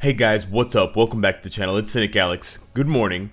Hey guys, what's up? Welcome back to the channel. It's Cynicalex. Good morning.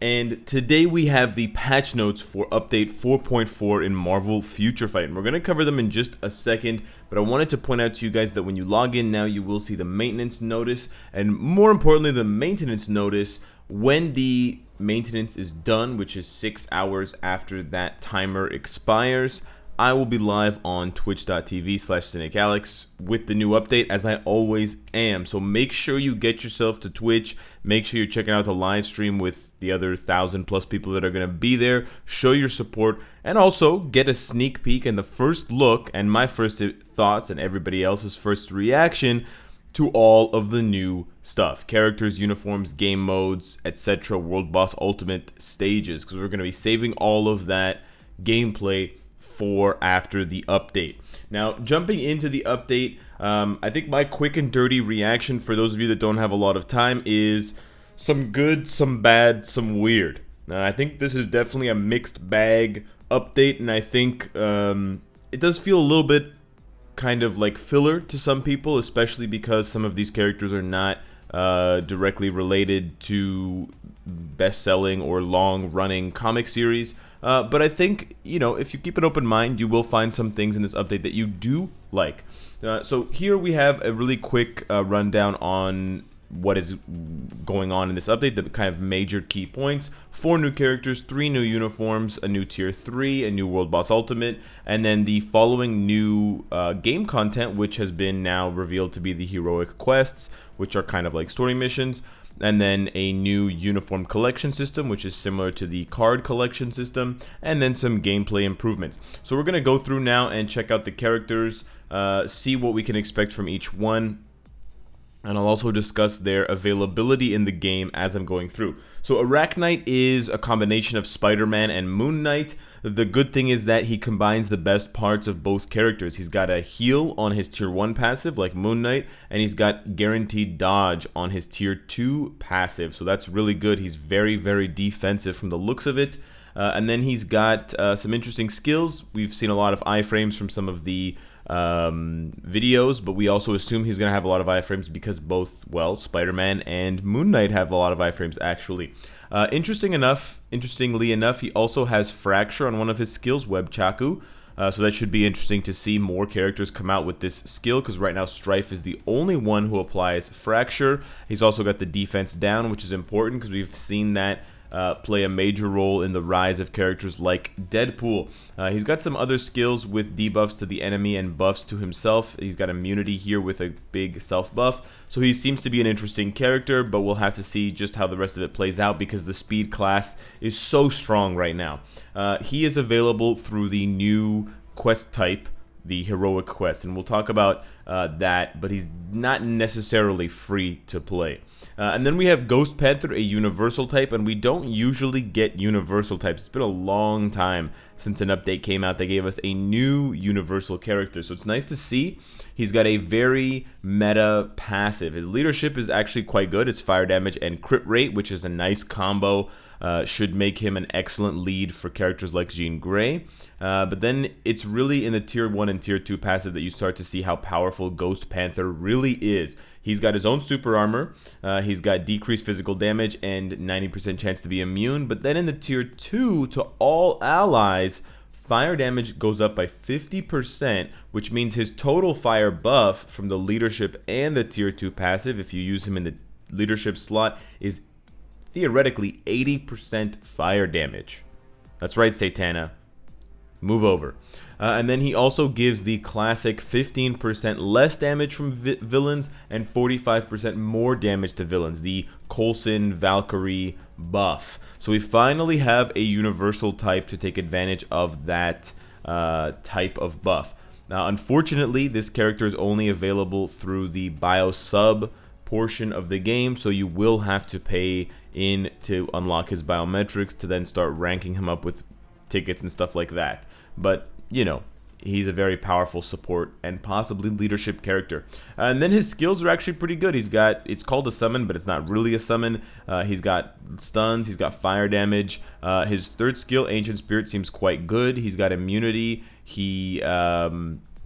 And today we have the patch notes for update 4.4 in Marvel Future Fight. And we're going to cover them in just a second, but I wanted to point out to you guys that when you log in now, you will see the maintenance notice, and more importantly, the maintenance notice when the maintenance is done, which is 6 hours after that timer expires. I will be live on twitch.tv/Cynicalex with the new update, as I always am. So make sure you get yourself to Twitch. Make sure you're checking out the live stream with the other 1,000+ people that are going to be there. Show your support, and also get a sneak peek and the first look and my first thoughts and everybody else's first reaction to all of the new stuff. Characters, uniforms, game modes, etc. World Boss Ultimate stages, because we're going to be saving all of that gameplay for after the update. Now, jumping into the update, I think my quick and dirty reaction for those of you that don't have a lot of time is some good, some bad, some weird. I think this is definitely a mixed bag update, and I think it does feel a little bit kind of like filler to some people, especially because some of these characters are not directly related to best-selling or long-running comic series. But I think, you know, if you keep an open mind, you will find some things in this update that you do like. So here we have a really quick rundown on what is going on in this update, the kind of major key points. 4 new characters, 3 new uniforms, a new tier 3, a new World Boss Ultimate, and then the following new game content, which has been now revealed to be the heroic quests, which are kind of like story missions. And then a new uniform collection system, which is similar to the card collection system, and then some gameplay improvements. So we're going to go through now and check out the characters, see what we can expect from each one, and I'll also discuss their availability in the game as I'm going through. So Arachnite is a combination of Spider-Man and Moon Knight. The good thing is that he combines the best parts of both characters. He's got a heal on his tier 1 passive like Moon Knight, and he's got guaranteed dodge on his tier 2 passive. So that's really good. He's very, very defensive from the looks of it. And then he's got some interesting skills. We've seen a lot of iframes from some of the videos, but we also assume he's going to have a lot of iframes because both, well, Spider-Man and Moon Knight have a lot of iframes actually. Interestingly enough, he also has Fracture on one of his skills, Web Chaku. So that should be interesting to see more characters come out with this skill, because right now Strife is the only one who applies Fracture. He's also got the defense down, which is important because we've seen that play a major role in the rise of characters like Deadpool. He's got some other skills with debuffs to the enemy and buffs to himself. He's got immunity here with a big self buff. So he seems to be an interesting character, but we'll have to see just how the rest of it plays out because the speed class is so strong right now. He is available through the new quest type, the heroic quest, and we'll talk about that, but he's not necessarily free to play. And then we have Ghost Panther, a universal type, and we don't usually get universal types. It's been a long time since an update came out that gave us a new universal character, so it's nice to see. He's got a very meta passive. His leadership is actually quite good. It's fire damage and crit rate, which is a nice combo. Should make him an excellent lead for characters like Jean Grey. But then it's really in the tier 1 and tier 2 passive that you start to see how powerful Ghost Panther really is. He's got his own super armor, he's got decreased physical damage and 90% chance to be immune, but then in the tier 2 to all allies, fire damage goes up by 50%, which means his total fire buff from the leadership and the tier 2 passive, if you use him in the leadership slot, is theoretically 80% fire damage. That's right, Satana. Move over. And then he also gives the classic 15% less damage from villains and 45% more damage to villains, the Coulson Valkyrie buff. So we finally have a universal type to take advantage of that type of buff. Now, unfortunately, this character is only available through the bio sub portion of the game, so you will have to pay in to unlock his biometrics to then start ranking him up with tickets and stuff like that. But, you know, he's a very powerful support and possibly leadership character. And then his skills are actually pretty good. He's got, it's called a summon, but it's not really a summon. He's got stuns, he's got fire damage. His third skill, Ancient Spirit, seems quite good. He's got immunity. He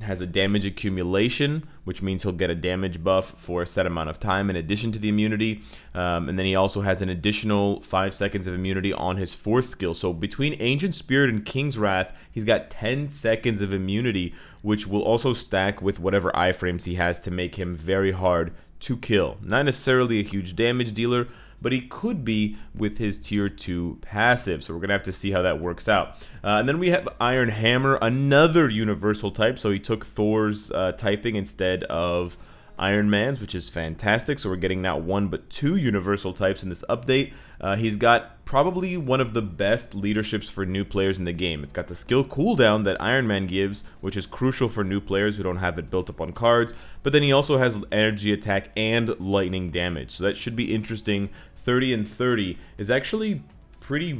has a damage accumulation, which means he'll get a damage buff for a set amount of time in addition to the immunity. And then he also has an additional 5 seconds of immunity on his 4th skill. So between Ancient Spirit and King's Wrath, he's got 10 seconds of immunity, which will also stack with whatever iframes he has to make him very hard to kill. Not necessarily a huge damage dealer, but he could be with his tier 2 passive, so we're gonna have to see how that works out. And then we have Iron Hammer, another universal type, so he took Thor's typing instead of Iron Man's, which is fantastic. So we're getting not 1 but 2 universal types in this update. He's got probably one of the best leaderships for new players in the game. It's got the skill cooldown that Iron Man gives, which is crucial for new players who don't have it built up on cards, but then he also has energy attack and lightning damage, so that should be interesting. 30 and 30 is actually pretty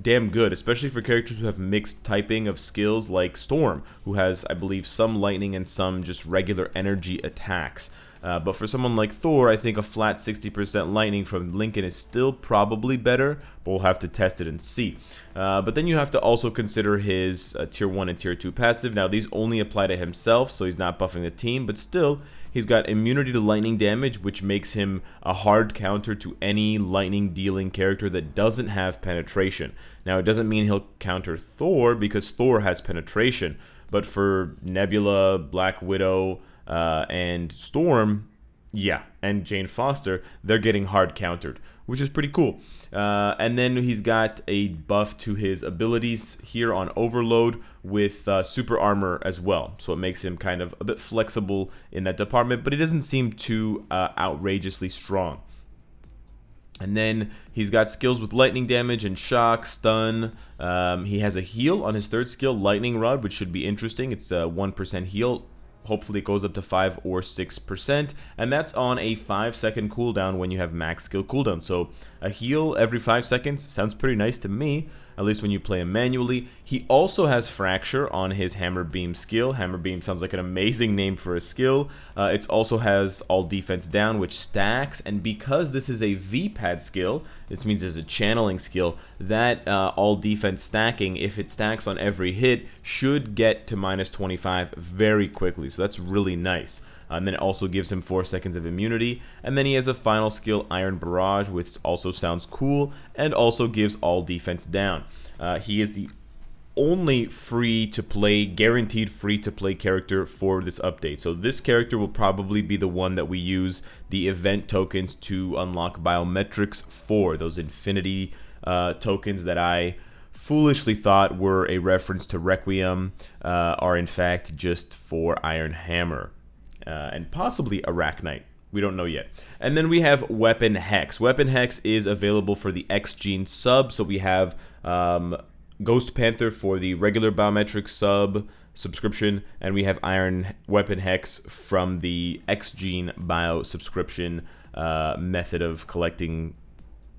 damn good, especially for characters who have mixed typing of skills like Storm, who has, I believe, some lightning and some just regular energy attacks. But for someone like Thor, I think a flat 60% lightning from Lincoln is still probably better, but we'll have to test it and see. But then you have to also consider his tier 1 and tier 2 passive. Now these only apply to himself, so he's not buffing the team, but still, he's got immunity to lightning damage, which makes him a hard counter to any lightning dealing character that doesn't have penetration. Now it doesn't mean he'll counter Thor, because Thor has penetration, but for Nebula, Black Widow, and Storm, yeah, and Jane Foster, they're getting hard countered, which is pretty cool. And then he's got a buff to his abilities here on Overload with super armor as well, so it makes him kind of a bit flexible in that department, but he doesn't seem too outrageously strong. And then he's got skills with lightning damage and shock, stun. He has a heal on his 3rd skill, Lightning Rod, which should be interesting. It's a 1% heal. Hopefully it goes up to 5 or 6%, and that's on a 5-second cooldown when you have max skill cooldown. So a heal every 5 seconds sounds pretty nice to me, at least when you play him manually. He also has Fracture on his Hammer Beam skill. Hammer Beam sounds like an amazing name for a skill. It also has All Defense Down, which stacks, and because this is a V-pad skill, this means it's a channeling skill, that All Defense stacking, if it stacks on every hit, should get to -25 very quickly, so that's really nice. And then it also gives him 4 seconds of immunity. And then he has a final skill, Iron Barrage, which also sounds cool and also gives all defense down. He is the only free-to-play, guaranteed free-to-play character for this update. So this character will probably be the one that we use the event tokens to unlock biometrics for, those infinity tokens that I foolishly thought were a reference to Requiem, are in fact just for Iron Hammer. And possibly Arachnite. We don't know yet. And then we have Weapon Hex. Weapon Hex is available for the X Gene sub. So we have Ghost Panther for the regular biometric subscription, and we have Iron Weapon Hex from the X Gene bio subscription method of collecting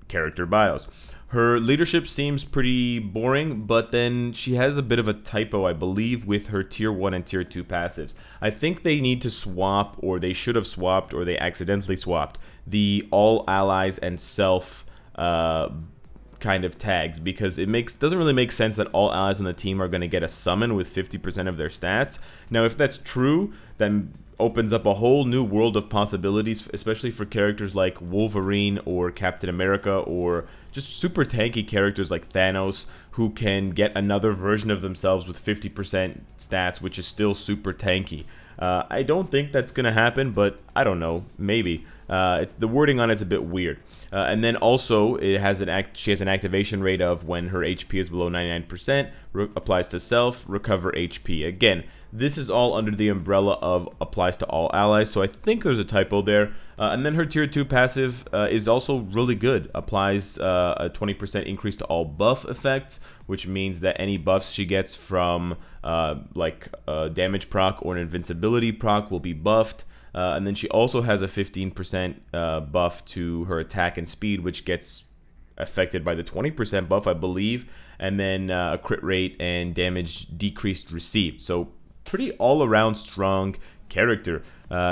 character bios. Her leadership seems pretty boring, but then she has a bit of a typo, I believe, with her tier 1 and tier 2 passives. I think they need to swap, or they should have swapped, or they accidentally swapped the all allies and self kind of tags, because it doesn't really make sense that all allies on the team are going to get a summon with 50% of their stats. Now, if that's true, then opens up a whole new world of possibilities, especially for characters like Wolverine or Captain America, or just super tanky characters like Thanos, who can get another version of themselves with 50% stats, which is still super tanky. I don't think that's going to happen, but I don't know, maybe. The wording on it's a bit weird. And then also, she has an activation rate of when her HP is below 99%, applies to self, recover HP. Again, this is all under the umbrella of applies to all allies, so I think there's a typo there. And then her tier 2 passive is also really good. Applies a 20% increase to all buff effects, which means that any buffs she gets from damage proc or an invincibility proc will be buffed. And then she also has a 15% buff to her attack and speed, which gets affected by the 20% buff, I believe, and then a crit rate and damage decreased received. So pretty all-around strong character.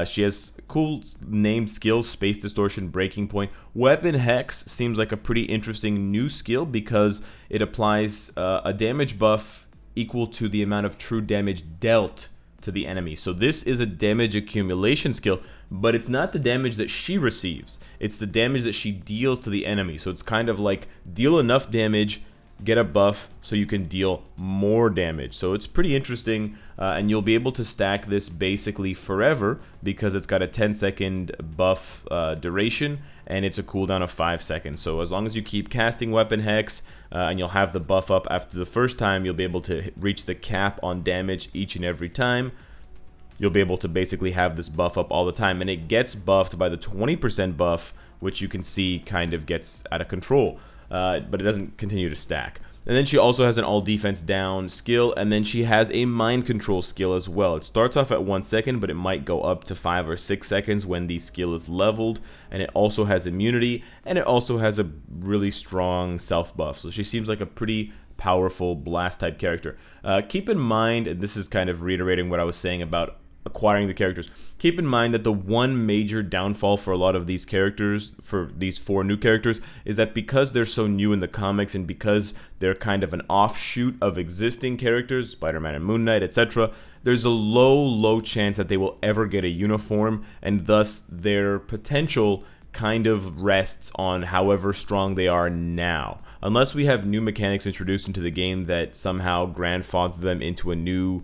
She has cool named skills, Space Distortion, Breaking Point. Weapon Hex seems like a pretty interesting new skill because it applies a damage buff equal to the amount of true damage dealt to the enemy. So this is a damage accumulation skill, but it's not the damage that she receives. It's the damage that she deals to the enemy. So it's kind of like deal enough damage, get a buff so you can deal more damage. So it's pretty interesting, and you'll be able to stack this basically forever because it's got a 10-second buff duration, and it's a cooldown of 5 seconds. So as long as you keep casting Weapon Hex, and you'll have the buff up after the first time, you'll be able to reach the cap on damage each and every time. You'll be able to basically have this buff up all the time, and it gets buffed by the 20% buff, which you can see kind of gets out of control. But it doesn't continue to stack. And then she also has an all defense down skill, and then she has a mind control skill as well. It starts off at 1 second, but it might go up to 5 or 6 seconds when the skill is leveled. And it also has immunity, and it also has a really strong self buff. So she seems like a pretty powerful blast type character. Keep in mind, and this is kind of reiterating what I was saying about acquiring the characters. Keep in mind that the one major downfall for a lot of these characters, for these 4 new characters, is that because they're so new in the comics and because they're kind of an offshoot of existing characters, Spider-Man and Moon Knight, etc., there's a low chance that they will ever get a uniform, and thus their potential kind of rests on however strong they are now. Unless we have new mechanics introduced into the game that somehow grandfather them into a new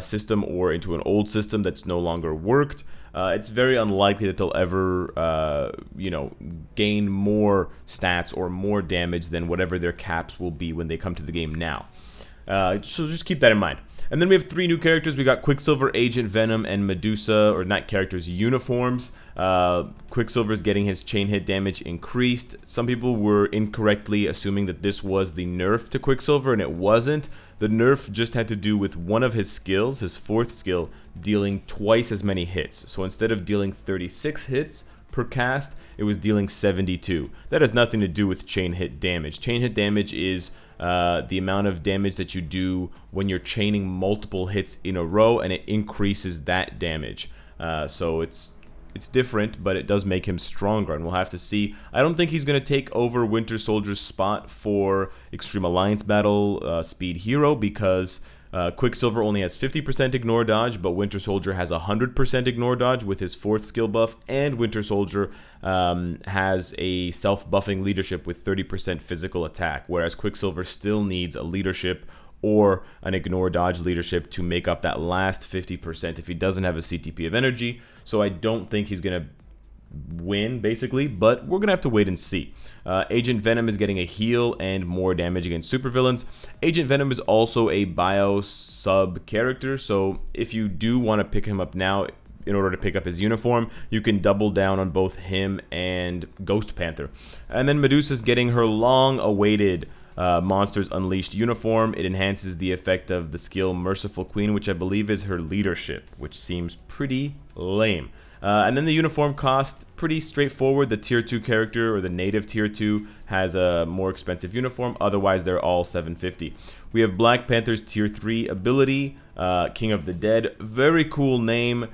system or into an old system that's no longer worked, it's very unlikely that they'll ever, gain more stats or more damage than whatever their caps will be when they come to the game now. So just keep that in mind. And then we have 3 new characters. We got Quicksilver, Agent Venom, and Medusa, or not characters, uniforms. Quicksilver is getting his chain hit damage increased. Some people were incorrectly assuming that this was the nerf to Quicksilver, and it wasn't. The nerf just had to do with one of his skills, his 4th skill, dealing twice as many hits. So instead of dealing 36 hits per cast, it was dealing 72. That has nothing to do with chain hit damage. Chain hit damage is the amount of damage that you do when you're chaining multiple hits in a row, and it increases that damage. So it's different, but it does make him stronger, and we'll have to see. I don't think he's going to take over Winter Soldier's spot for Extreme Alliance Battle Speed Hero, because Quicksilver only has 50% ignore dodge, but Winter Soldier has 100% ignore dodge with his 4th skill buff, and Winter Soldier has a self-buffing leadership with 30% physical attack, whereas Quicksilver still needs a leadership or an ignore dodge leadership to make up that last 50% if he doesn't have a CTP of energy. So I don't think he's going to win, basically, but we're gonna have to wait and see. Agent Venom is getting a heal and more damage against supervillains. Agent Venom is also a bio sub character, so if you do want to pick him up now in order to pick up his uniform, you can double down on both him and Ghost Panther. And then Medusa's getting her long-awaited Monsters Unleashed uniform. It enhances the effect of the skill Merciful Queen, which I believe is her leadership, which seems pretty lame. And then the uniform cost, pretty straightforward. The tier 2 character, or the native tier 2, has a more expensive uniform. Otherwise, they're all $750. We have Black Panther's tier 3 ability, King of the Dead. Very cool name.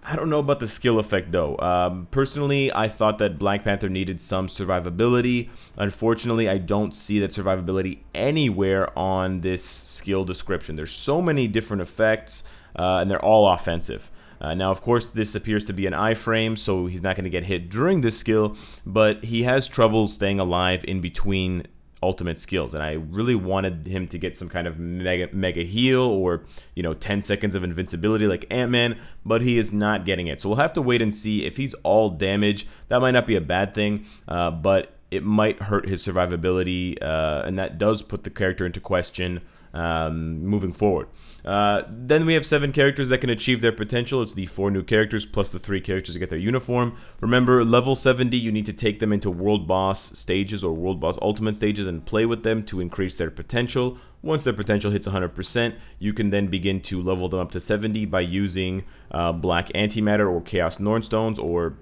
I don't know about the skill effect, though. Personally, I thought that Black Panther needed some survivability. Unfortunately, I don't see that survivability anywhere on this skill description. There's so many different effects, and they're all offensive. Now, of course, this appears to be an iframe, so he's not going to get hit during this skill, but he has trouble staying alive in between ultimate skills, and I really wanted him to get some kind of mega heal or 10 seconds of invincibility like Ant-Man, but he is not getting it. So we'll have to wait and see. If he's all damage, that might not be a bad thing, but it might hurt his survivability, and that does put the character into question moving forward. Then we have 7 characters that can achieve their potential. It's the 4 new characters plus the 3 characters to get their uniform. Remember, level 70, you need to take them into World Boss stages or World Boss Ultimate stages and play with them to increase their potential. Once their potential hits 100%, you can then begin to level them up to 70 by using Black Antimatter or Chaos Nornstones or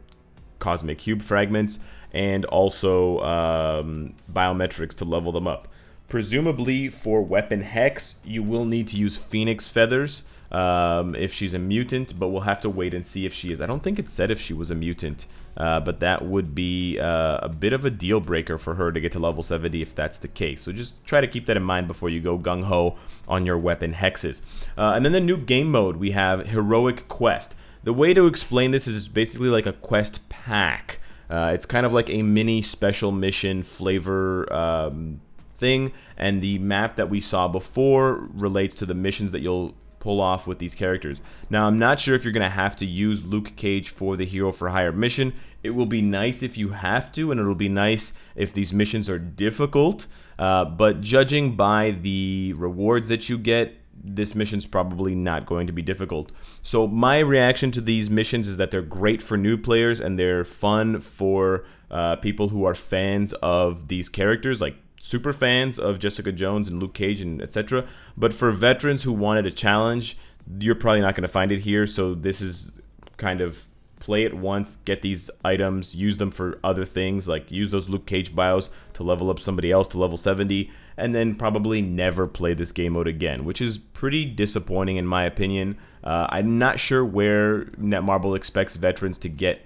Cosmic Cube Fragments, and also biometrics to level them up. Presumably for Weapon Hex, you will need to use Phoenix Feathers if she's a mutant, but we'll have to wait and see if she is. I don't think it said if she was a mutant, but that would be a bit of a deal breaker for her to get to level 70 if that's the case. So just try to keep that in mind before you go gung-ho on your weapon hexes. And then the new game mode, we have Heroic Quest. The way to explain this is it's basically like a quest pack. It's kind of like a mini special mission flavor thing, and the map that we saw before relates to the missions that you'll pull off with these characters. Now, I'm not sure if you're going to have to use Luke Cage for the Hero for Hire mission. It will be nice if you have to, and it'll be nice if these missions are difficult, but judging by the rewards that you get, this mission's probably not going to be difficult. So my reaction to these missions is that they're great for new players, and they're fun for people who are fans of these characters, like super fans of Jessica Jones and Luke Cage and etc. But for veterans who wanted a challenge, you're probably not going to find it here. So this is kind of play it once, get these items, use them for other things, like use those Luke Cage bios to level up somebody else to level 70, and then probably never play this game mode again, which is pretty disappointing in my opinion. I'm not sure where Netmarble expects veterans to get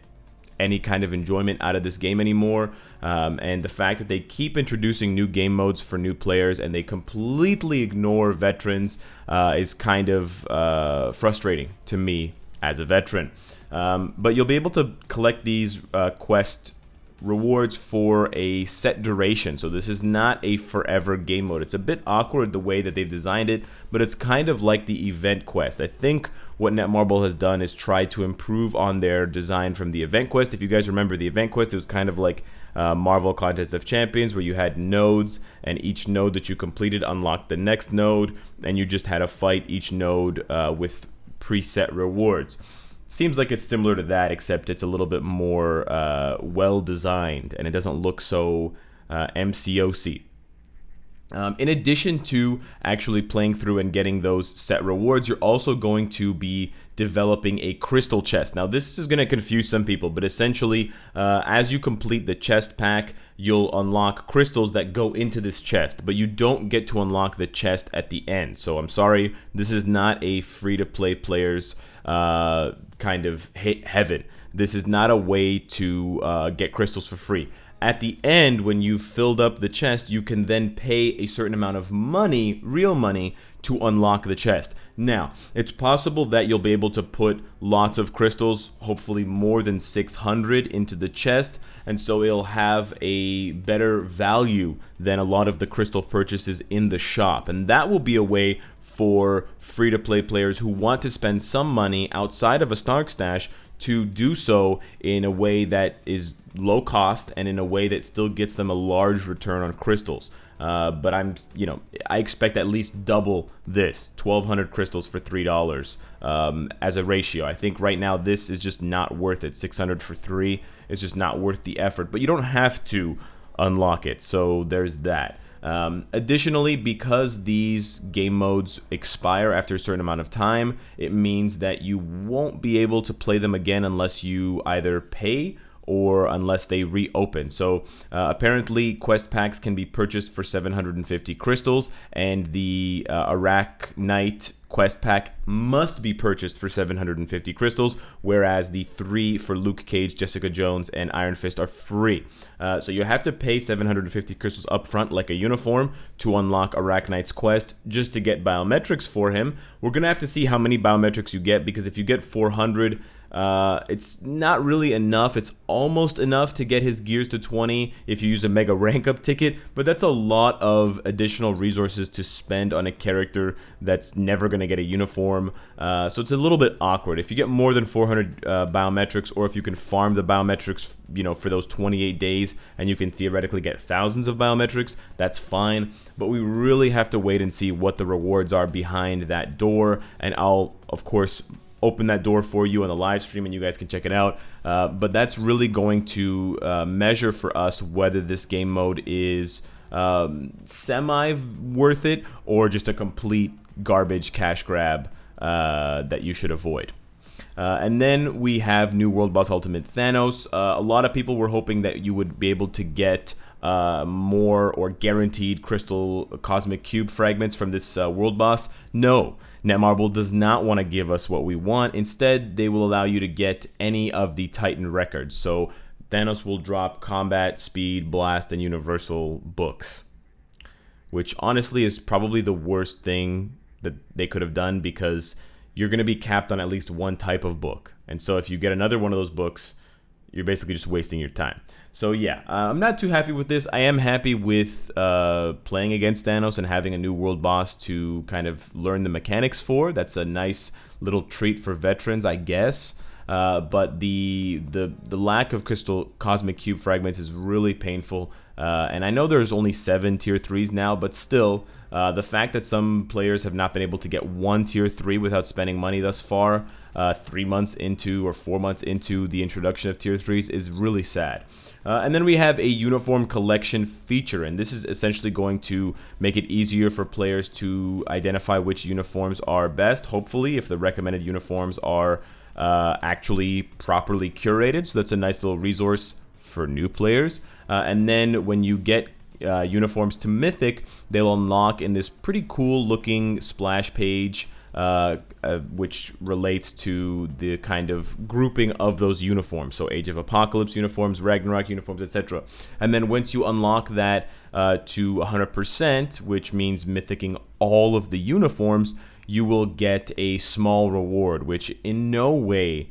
any kind of enjoyment out of this game anymore, and the fact that they keep introducing new game modes for new players and they completely ignore veterans is kind of frustrating to me as a veteran. But you'll be able to collect these quest rewards for a set duration, so this is not a forever game mode. It's a bit awkward the way that they've designed it, but it's kind of like the event quest. I think what Netmarble has done is try to improve on their design from the event quest. If you guys remember the event quest, it was kind of like Marvel Contest of Champions, where you had nodes, and each node that you completed unlocked the next node, and you just had to fight each node with preset rewards. Seems like it's similar to that, except it's a little bit more well designed, and it doesn't look so MCOC. In addition to actually playing through and getting those set rewards, you're also going to be developing a crystal chest. Now, this is going to confuse some people, but essentially, as you complete the chest pack, you'll unlock crystals that go into this chest, but you don't get to unlock the chest at the end. So I'm sorry, this is not a free-to-play player's kind of heaven. This is not a way to get crystals for free. At the end, when you've filled up the chest, you can then pay a certain amount of money, real money, to unlock the chest. Now, it's possible that you'll be able to put lots of crystals, hopefully more than 600, into the chest, and so it'll have a better value than a lot of the crystal purchases in the shop. And that will be a way for free-to-play players who want to spend some money outside of a Stark Stash to do so in a way that is low cost and in a way that still gets them a large return on crystals. But I expect at least double this, 1,200 crystals for $3 as a ratio. I think right now this is just not worth it. 600 for 3 is just not worth the effort, but you don't have to unlock it, so there's that. Additionally, because these game modes expire after a certain amount of time, it means that you won't be able to play them again unless you either pay or unless they reopen. So apparently quest packs can be purchased for 750 crystals, and the Iraq Knight quest pack must be purchased for 750 crystals, whereas the 3 for Luke Cage, Jessica Jones, and Iron Fist are free. So you have to pay 750 crystals up front like a uniform to unlock Iraq Knight's quest just to get biometrics for him. We're going to have to see how many biometrics you get, because if you get 400, it's not really enough. It's almost enough to get his gears to 20 if you use a mega rank up ticket, but that's a lot of additional resources to spend on a character that's never going to get a uniform. So it's a little bit awkward. If you get more than 400 biometrics, or if you can farm the biometrics, for those 28 days, and you can theoretically get thousands of biometrics, that's fine. But we really have to wait and see what the rewards are behind that door, and I'll, of course, open that door for you on the live stream and you guys can check it out. But that's really going to measure for us whether this game mode is semi worth it or just a complete garbage cash grab that you should avoid. And then we have New World Boss Ultimate Thanos. A lot of people were hoping that you would be able to get more or guaranteed crystal cosmic cube fragments from this world boss. No, Netmarble does not want to give us what we want. Instead, they will allow you to get any of the Titan records. So Thanos will drop combat, speed, blast, and universal books, which honestly is probably the worst thing that they could have done, because you're going to be capped on at least one type of book. And so if you get another one of those books, you're basically just wasting your time. So yeah, I'm not too happy with this. I am happy with playing against Thanos and having a new world boss to kind of learn the mechanics for. That's a nice little treat for veterans, I guess. But the lack of crystal cosmic cube fragments is really painful. And I know there's only 7 tier 3s now, but still, the fact that some players have not been able to get one tier 3 without spending money thus far, 3 months into or 4 months into the introduction of tier 3s, is really sad. And then we have a uniform collection feature, and this is essentially going to make it easier for players to identify which uniforms are best, hopefully, if the recommended uniforms are actually properly curated. So that's a nice little resource for new players. And then when you get uniforms to Mythic, they'll unlock in this pretty cool looking splash page, which relates to the kind of grouping of those uniforms. So Age of Apocalypse uniforms, Ragnarok uniforms, etc. And then once you unlock that to 100%, which means mythicking all of the uniforms, you will get a small reward, which in no way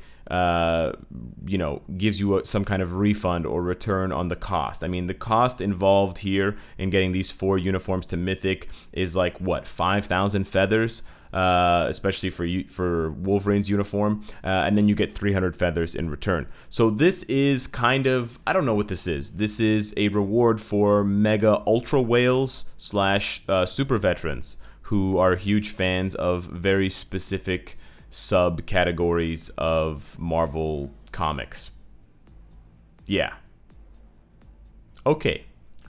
gives you some kind of refund or return on the cost. I mean, the cost involved here in getting these 4 uniforms to Mythic is like, what, 5,000 feathers? Especially for Wolverine's uniform, and then you get 300 feathers in return. So this is kind of, I don't know what this is. This is a reward for Mega Ultra Whales / Super Veterans who are huge fans of very specific subcategories of Marvel comics. Yeah. Okay.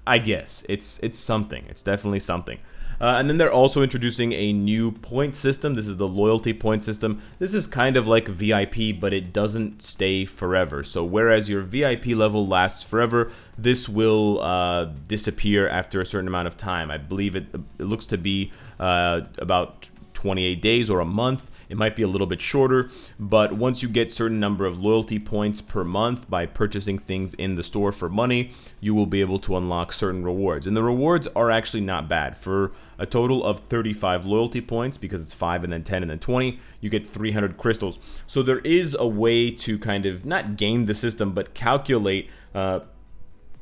I guess it's something. It's definitely something. And then they're also introducing a new point system. This is the loyalty point system. This is kind of like VIP, but it doesn't stay forever. So whereas your VIP level lasts forever, this will disappear after a certain amount of time. I believe it looks to be about 28 days or a month. It might be a little bit shorter, but once you get certain number of loyalty points per month by purchasing things in the store for money, you will be able to unlock certain rewards. And the rewards are actually not bad. For a total of 35 loyalty points, because it's 5 and then 10 and then 20, you get 300 crystals. So there is a way to kind of not game the system, but calculate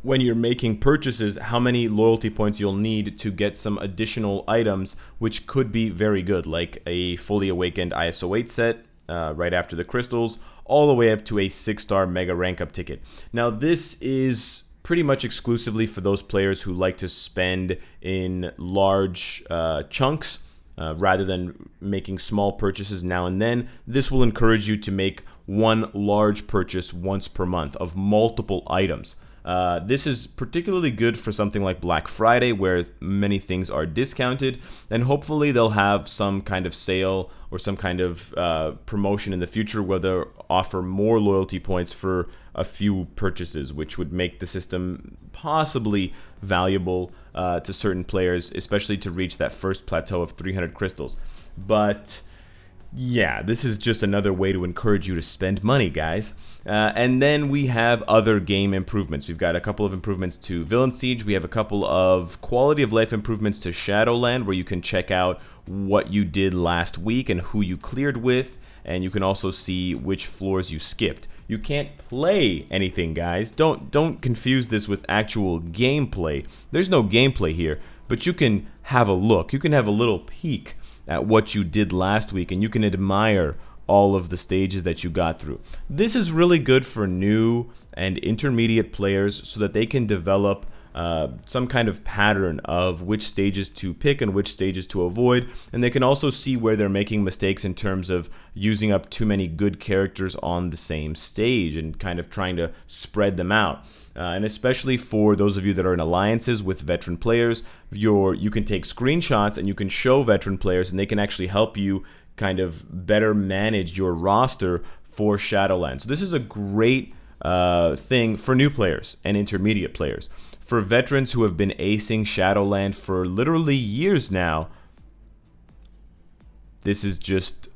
when you're making purchases how many loyalty points you'll need to get some additional items, which could be very good, like a fully awakened ISO 8 set right after the crystals, all the way up to a 6-star mega rank up ticket. Now this is pretty much exclusively for those players who like to spend in large chunks rather than making small purchases now and then. This will encourage you to make one large purchase once per month of multiple items. This is particularly good for something like Black Friday, where many things are discounted, and hopefully they'll have some kind of sale or some kind of promotion in the future where they'll offer more loyalty points for a few purchases, which would make the system possibly valuable to certain players, especially to reach that first plateau of 300 crystals. But yeah, this is just another way to encourage you to spend money, guys. And then we have other game improvements. We've got a couple of improvements to Villain Siege. We have a couple of quality of life improvements to Shadowland, where you can check out what you did last week and who you cleared with. And you can also see which floors you skipped. You can't play anything, guys. Don't confuse this with actual gameplay. There's no gameplay here, but you can have a look. You can have a little peek at what you did last week, and you can admire all of the stages that you got through. This is really good for new and intermediate players so that they can develop some kind of pattern of which stages to pick and which stages to avoid, and they can also see where they're making mistakes in terms of using up too many good characters on the same stage and kind of trying to spread them out. And especially for those of you that are in alliances with veteran players, you can take screenshots and you can show veteran players, and they can actually help you kind of better manage your roster for Shadowlands. So this is a great thing for new players and intermediate players. For veterans who have been acing Shadowland for literally years now, this is just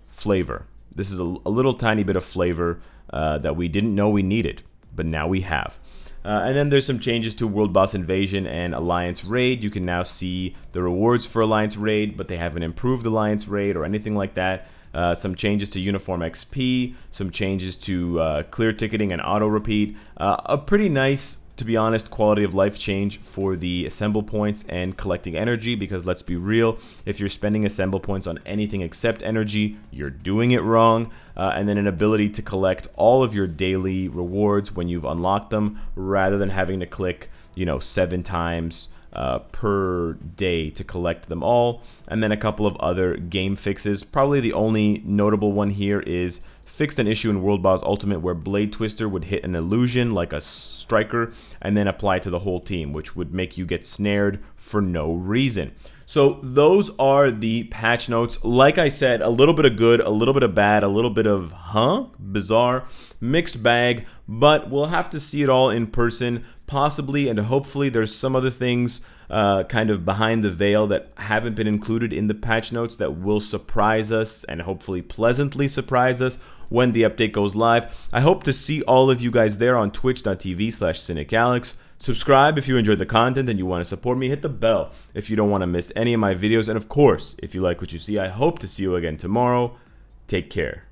flavor. This is a little tiny bit of flavor that we didn't know we needed, but now we have. And then there's some changes to World Boss Invasion and Alliance Raid. You can now see the rewards for Alliance Raid, but they haven't improved Alliance Raid or anything like that. Some changes to Uniform XP, some changes to clear ticketing and auto repeat. A pretty nice, to be honest, quality of life change for the assemble points and collecting energy, because let's be real, if you're spending assemble points on anything except energy, you're doing it wrong. And then an ability to collect all of your daily rewards when you've unlocked them, rather than having to click, 7 times per day to collect them all. And then a couple of other game fixes. Probably the only notable one here is fixed an issue in World Boss Ultimate where Blade Twister would hit an illusion like a striker and then apply to the whole team, which would make you get snared for no reason. So those are the patch notes. Like I said, a little bit of good, a little bit of bad, a little bit of bizarre, mixed bag, but we'll have to see it all in person, possibly, and hopefully there's some other things kind of behind the veil that haven't been included in the patch notes that will surprise us and hopefully pleasantly surprise us when the update goes live. I hope to see all of you guys there on twitch.tv/Cynicalex. Subscribe if you enjoyed the content and you want to support me. Hit the bell if you don't want to miss any of my videos. And of course, if you like what you see, I hope to see you again tomorrow. Take care.